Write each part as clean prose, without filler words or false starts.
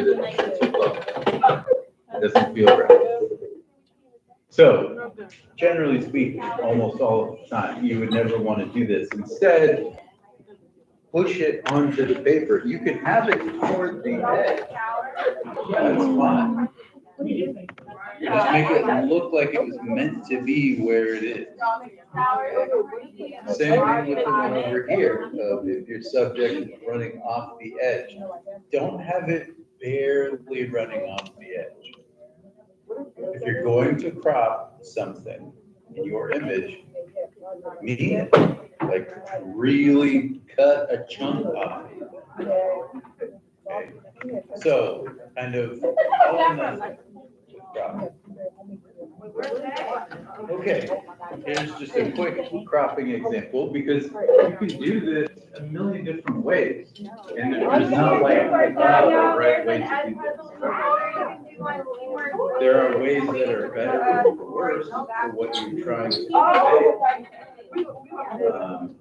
it too low. It doesn't feel right. So, generally speaking, almost all of the time, you would never want to do this. Instead, push it onto the paper. You can have it toward the edge. That's fine. Just make it look like it was meant to be where it is. Same thing with the one over here. If your subject is running off the edge, don't have it barely running off the edge. If you're going to crop something in your image, mean it. Like really cut a chunk off. Okay. So, kind of all nothing. Okay, here's just a quick cropping example because you can do this a million different ways, and there's not like a right way to do this. There are ways that are better or worse for what you're trying to convey.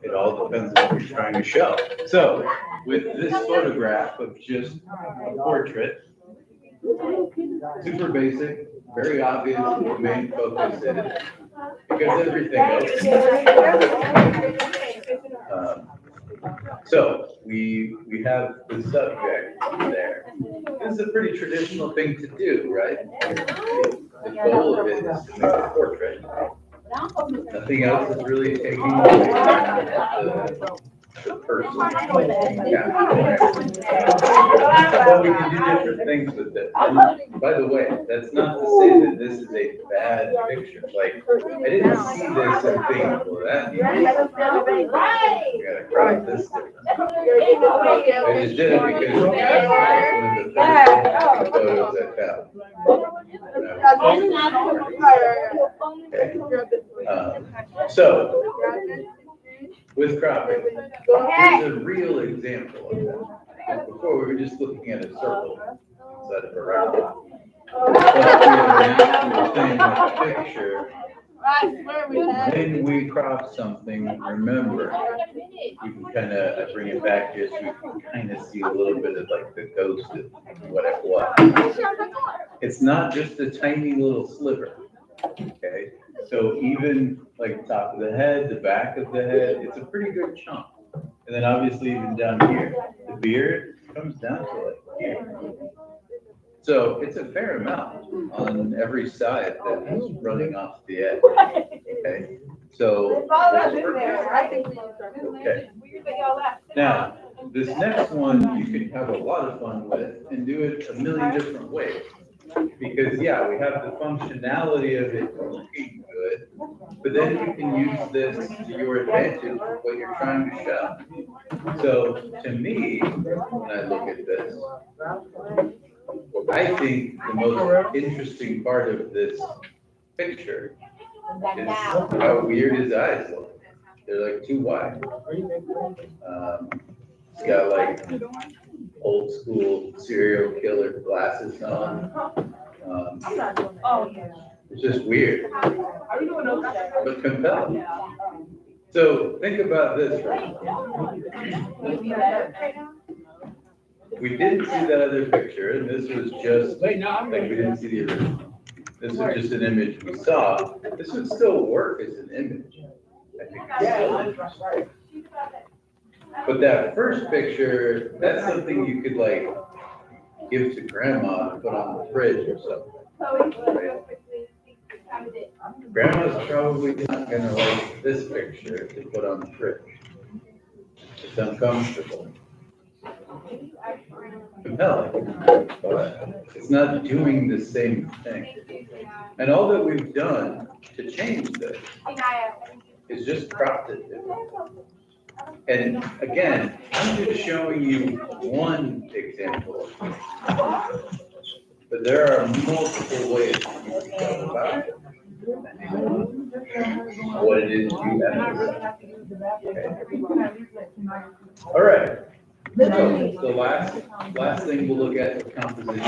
It all depends on what you're trying to show. So, with this photograph of just a portrait, super basic, very obvious what the main focus is, because everything else. So we have the subject there. This is a pretty traditional thing to do, right? The goal of it is to make a portrait. Nothing else is really taking away the person. Yeah. But we can do different things with it. And by the way, that's not to say that this is a bad picture. Like, I didn't see this and think, well, that needs we gotta crop this different. I just did it because that's one of the first photos I found. Okay. So, with cropping, here's a real example of that. Before we were just looking at a circle instead of a round. Picture. When we crop something, remember, you can kind of bring it back just so you can kind of see a little bit of like the ghost of what it was. It's not just a tiny little sliver. Okay, so even like the top of the head, the back of the head, it's a pretty good chunk. And then obviously even down here, the beard comes down to like here. So it's a fair amount on every side that is running off the edge. Okay, so okay. Now this next one you can have a lot of fun with and do it a million different ways. Because yeah, we have the functionality of it looking good, but then you can use this to your advantage with what you're trying to show. So to me, when I look at this, I think the most interesting part of this picture is how weird his eyes look. They're like too wide. He's got like old school serial killer glasses on. It's just weird, but compelling. So think about this, right? We didn't see that other picture, and this was just like we didn't see the original. This was just an image we saw. This would still work as an image. I think it's still interesting. But that first picture, that's something you could like give to grandma to put on the fridge or something. Right? Grandma's probably not gonna like this picture to put on the fridge. It's uncomfortable. Compelling, but it's not doing the same thing. And all that we've done to change this is just cropped it. And again, I'm just showing you one example, but there are multiple ways you can go about it. What it is you have. Okay. All right. So the last thing we'll look at is composition.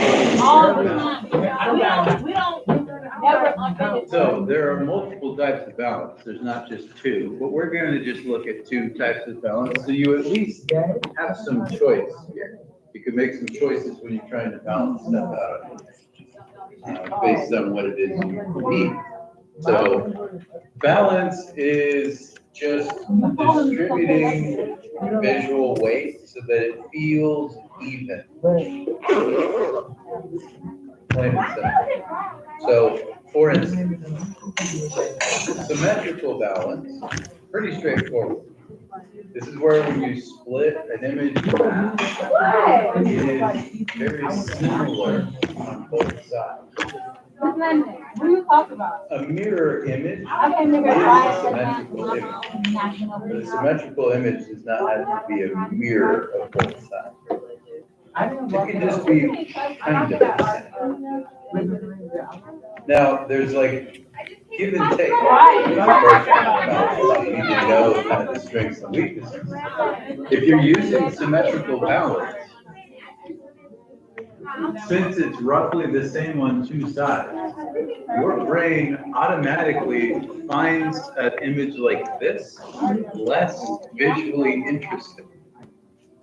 So there are multiple types of balance. There's not just two, but we're going to just look at two types of balance so you at least have some choice here. You can make some choices when you're trying to balance stuff out based on what it is you need. So balance is just distributing visual weight so that it feels even. Plain and simple. So, for instance, symmetrical balance, pretty straightforward. This is where when you split an image in half, it is very similar on both sides. What do you talk about? A mirror image is a symmetrical image. But a symmetrical image does not have to be a mirror of both sides. It can just be kind of the same. Now, there's like give and take. You need to know kind of the strengths and weaknesses. If you're using symmetrical balance, since it's roughly the same on two sides, your brain automatically finds an image like this less visually interesting.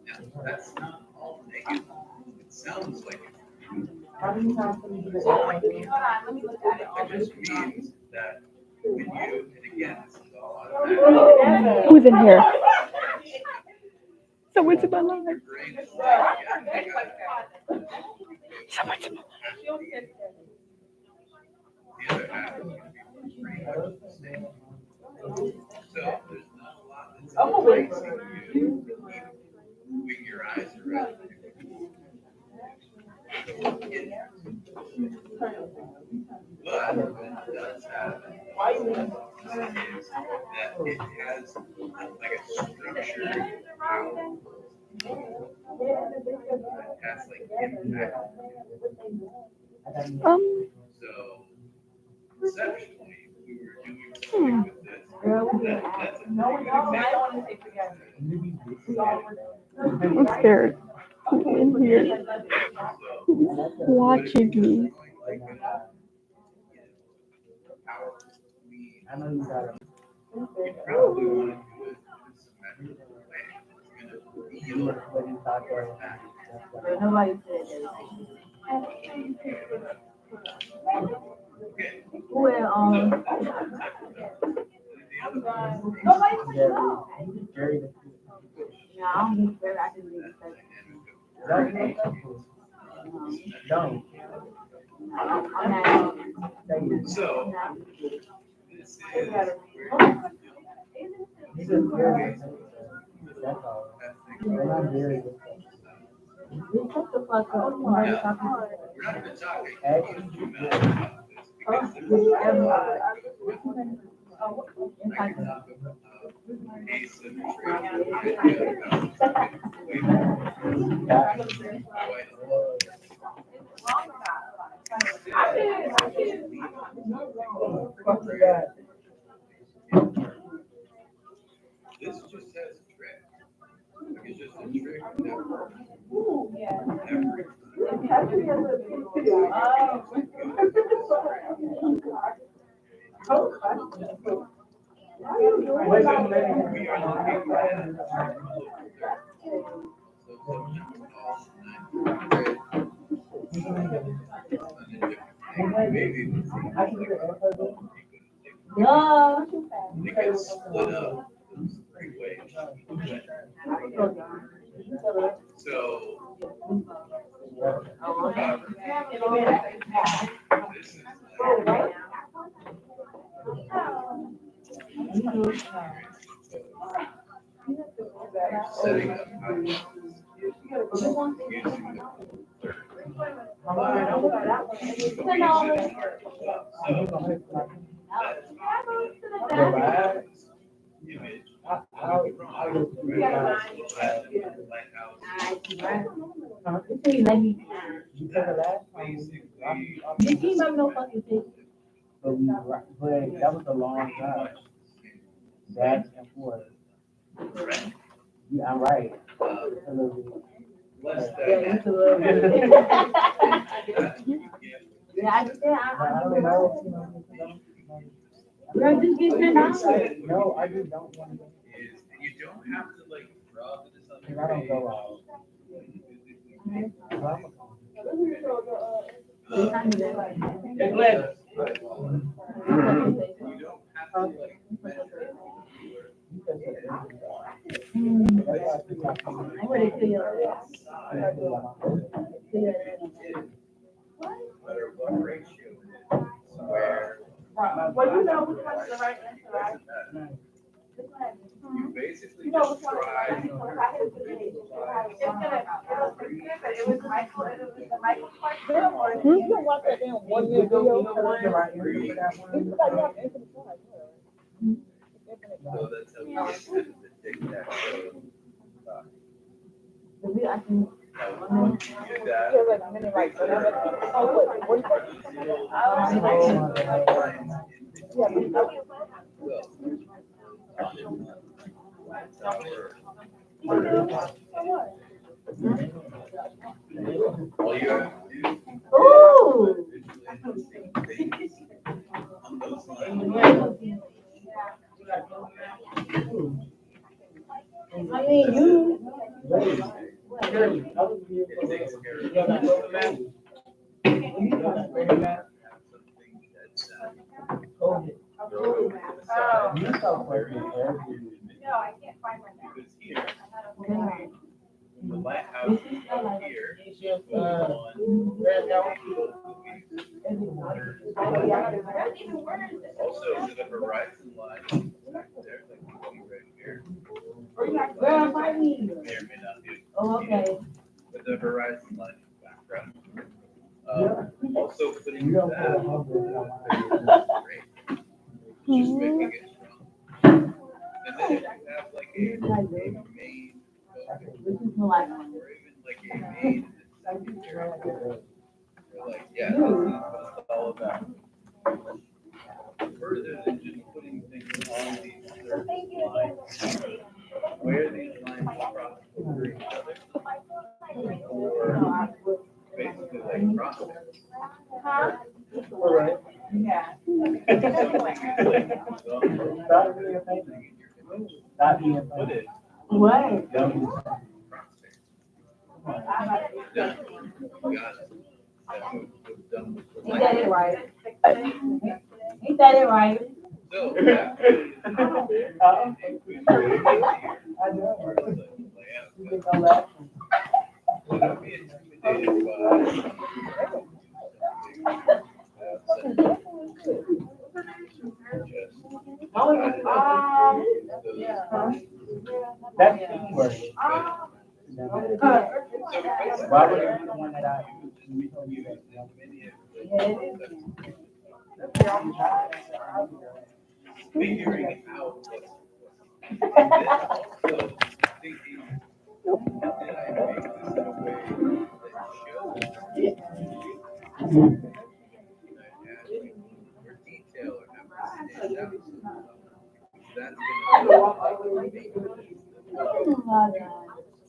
Now, that's not all negative. It sounds like it. It just means that when you, and again, this is all automatic. Who's in here? Someone's in my life. Your brain is like, yeah, I got it. Someone's in my life. The other half is going to be pretty much the same. So there's not a lot that's enticing you when your eyes are ready. But it does have is that it has like a structured power. It has like impact. So conceptually, we were doing something with this. That's a pretty good example. I'm scared. Who's in here? Who's watching me? You probably want to do it in a symmetrical way. It's going to feel that. Nobody said Okay. well, I don't think I can do No. So, this is where That's all. They're not very good. Shut the fuck up. we're not going to talk a huge amount about this because there's I can talk about this just has a trick. It's just a trick that works every No. They get split up those three ways. So, this is setting up how to using the image. But that was a long time. Back and forth. Yeah, I'm right. Less Yeah, I just said, I don't know. Girl, just get sent out. No, I just don't want to. is you don't have to like draw this on I your don't page. go out. Hey, Glenn. Matter what ratio it is, where Well, you know which one's the right answer, right? you basically just try. It was Michael, it was the Michael question or? You can watch that damn 1 year video. So that's how you get to the tic-tac-toe. I can. Now, once you do that, all you have to do Ooh. things on those lines. I mean, you. It takes care of something that's because here, the lighthouse is out here. Also, to the horizon line back there, like you see right here, Where am I? may or may not be. Oh, okay. But the horizon line in the background. Also putting that great. Just making it strong. And then if you have like a main This is the last one. or even like a main secondary, you're like, yeah, this is what it's all about. Further than just putting things on these certain lines, where these lines cross over each other, or basically like cross there. Yeah. Not being Put it What? down cross there. Done. You got it. That's what's done with the Ain't that it line. right? Ain't that it right? So, that is a we really need here. I know. Part of the layout, but don't be intimidated by That's teamwork. Why would it be the one that I figuring out what's and then also thinking, did I make this in a way that shows or detail or have it stand out? That's gonna make it.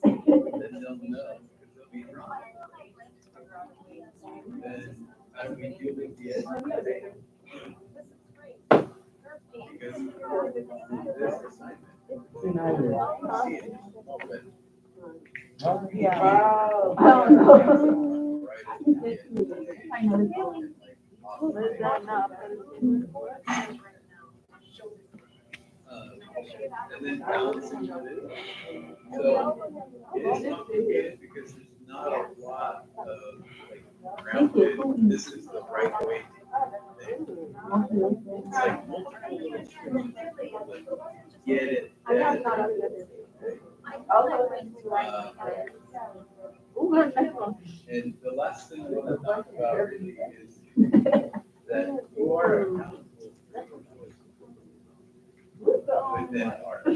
Then they'll know because they'll be wrong. Then how do we deal with the edge of the day? Because this assignment, you see it, but Wow. right at the end, I know. and then balancing the two. So it is complicated because there's not a lot of like grounded, this is the right way to do things. It's like multiple instruments, like, get it. And the last thing I want to talk about really is that you are accountable within art.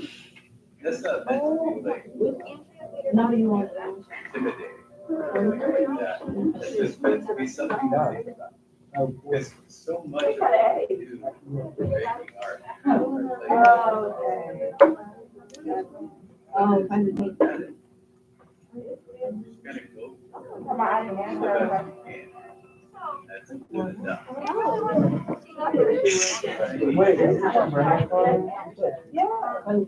That's not meant to be like Now you want intimidating or anything like that. It's just meant to be something to think about. Because so much of what we do is making art. Oh, kind of neat. Kind of go for it. That's good enough. Wait, this is a brand card? If I were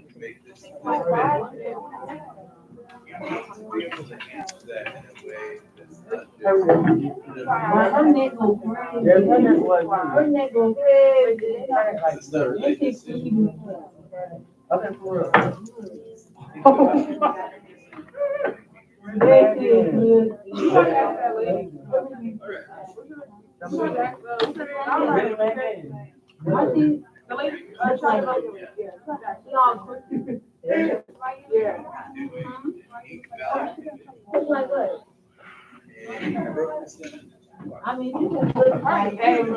to make this, you need to be able to answer that in a way that's not just. Her neck go crazy. Yeah, her neck was. Her neck go crazy. Like, okay, for real. I mean, you just look like very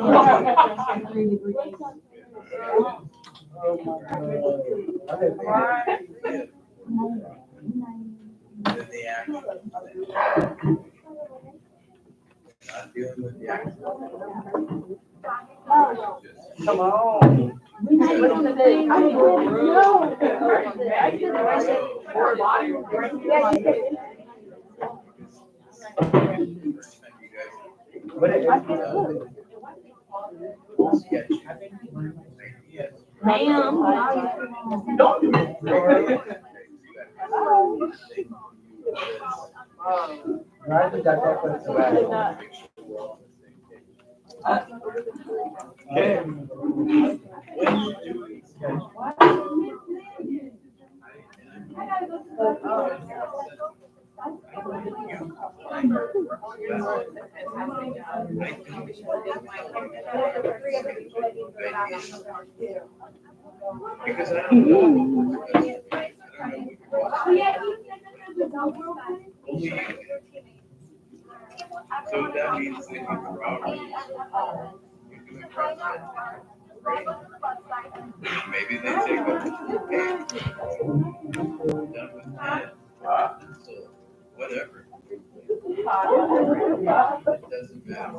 Than the action. Not dealing with the action. Come on. What is Ma'am. I think got that question right. Because I don't know. So that means that you can already, you're doing CrossFit, right? Maybe they take up to 2 done with 10, so whatever. It doesn't matter.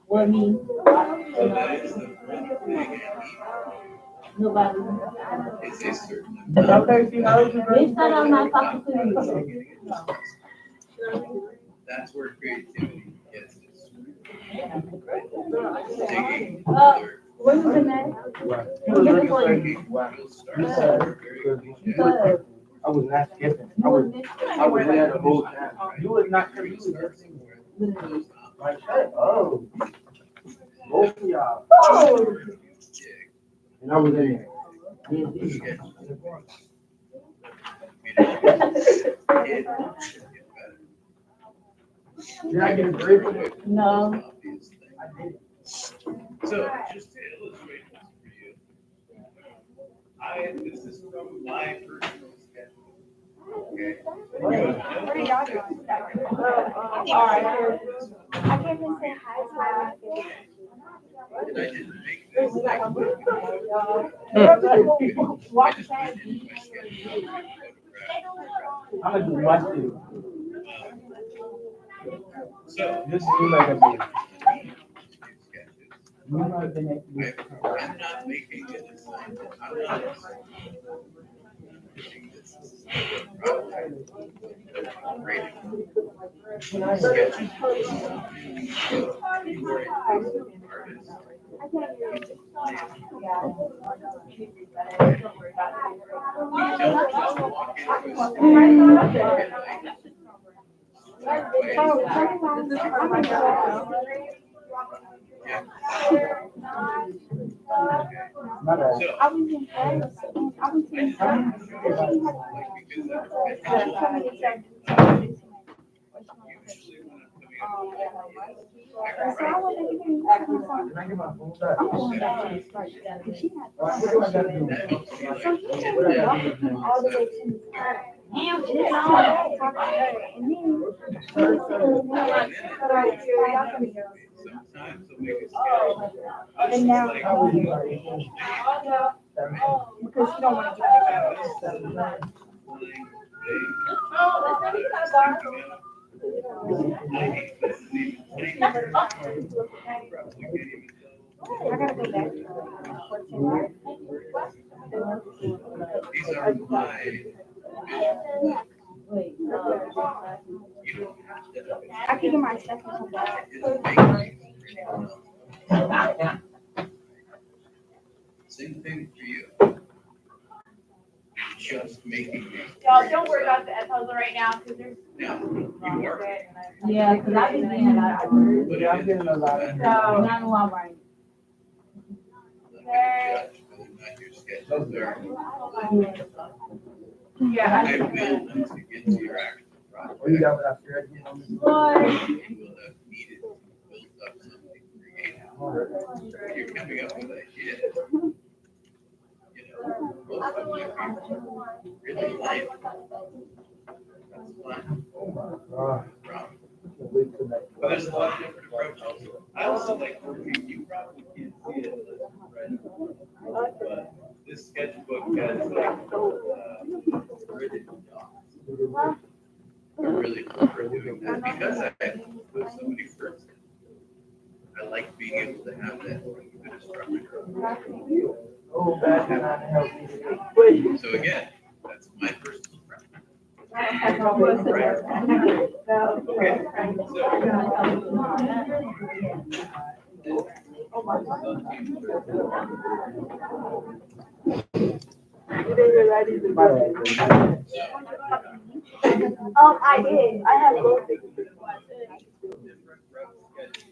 What mean? So that is the front thing and Nobody. it's a certain. Okay, see how you They said I'm not talking to you. That's where creativity gets its digging. What was the name? You'll start very I was not skipping. I was there the whole time. You was not confused. Like, oh. Both of y'all. And I was in there. Did I get a break? No. So, just to illustrate this for you, this is from my personal schedule. Okay? All right. I came and say hi to my And I didn't make this. I just put it in my schedule. I'm gonna do my too. So, This is like a big. I'm not making it a sign. I'm not pushing this. Great. Sketches. You are an artist. You don't just walk into a studio and My bad. I was in Paris. I was in Paris. Can I get my phone back? I'm going back to the start. She had What do I gotta do? so he took me all the way to the start. And then sometimes they'll make a schedule. and now because you don't want to get I gotta go back. These are my. You don't have to. I can get my stuff from that. Same thing for you. Just making me. Y'all, don't worry about the puzzle right now, because there's. Now, you work. Yeah, because I've been seeing a lot of words. But Yeah, I'm it getting a lot of. is So- Not in Walmart. judge whether or not your schedules are. Yeah. I will once you get to your actual project. What you got that thread again on this? You will have needed to build up something creative. You're coming up with ideas. You know, most of them really light. That's fine. But there's a lot of different approaches. I also like working, you probably can't see it, right? But this sketchbook has like, written dots. I really prefer doing that because I put so many firsts in. I like being able to have that bit of structure. Oh, that's not healthy. So again, that's my personal preference. I did. I have both. Different rough sketches.